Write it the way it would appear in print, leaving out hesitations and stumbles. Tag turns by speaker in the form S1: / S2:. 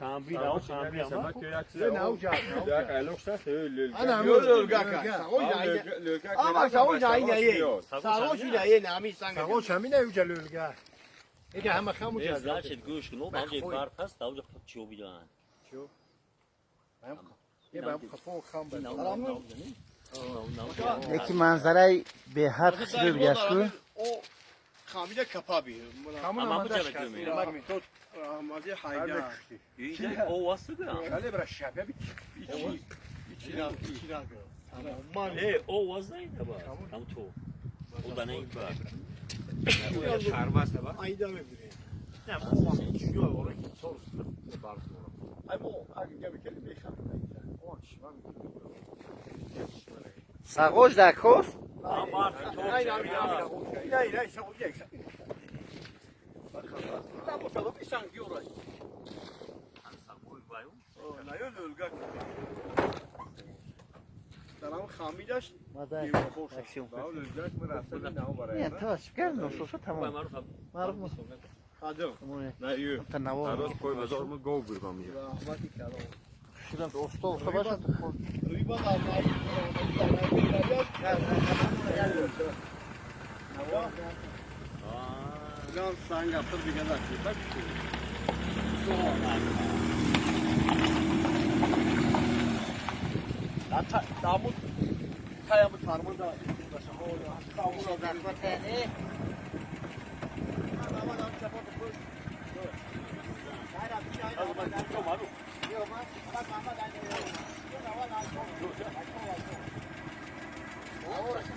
S1: Kambi da kambi ama.
S2: Ne olacak?
S3: Ya kayloksa söyle.
S2: Ana
S4: Yok
S2: mı?
S4: lölgaka. Ama sağ yine iyi. Sağ yine iyi nami sanki.
S2: Sağ ol sen ne uca lölga. Ege hem kamu
S1: Ne
S2: caz.
S1: значит гуш, ну там же пар пас, там же чё бидан.
S2: Ye ben kafa kam ben.
S5: یکی منظره به هر خشبه بیاسکو
S4: O kamile kapabi.
S2: Kamu
S1: Ama
S2: ama
S1: bu
S2: da
S1: cevap demiyor.
S4: Bak tot amazi hayda.
S1: İyi o vası da.
S2: Kale bırak şabe bir.
S4: İçine
S2: Man.
S1: O vazaydı bak. Tam to. O da neydi bak.
S4: ayda mı biri?
S2: Ne bu var? Çıkıyor oraya git sor. Ay bu hadi gel bir kere 5 hafta. O şivan.
S5: ساقوش در کست
S1: Ama artık çok
S4: Hayır
S1: şey
S4: abi
S1: ya.
S4: ya. Hayır hayır sen olacaksın. Tam o tarafı sanki orayı. Ne yok lölgaka. Tamam kamilaş.
S5: اکسیون
S3: Daha lölgak mı rastladın ne o
S5: نه تاش کرد نصوصا تمام معروف
S4: Adım.
S3: Ne iyi.
S5: تنوع
S3: Aros koy zor mu gol bir bamya.
S4: Rahmatik ya.
S5: شدن استال خباش
S4: Duyma da Allah'ı. Lan sen yaptır bir kadar. Bak. Damut kayamı tarmada. Kavura
S5: زخمتنی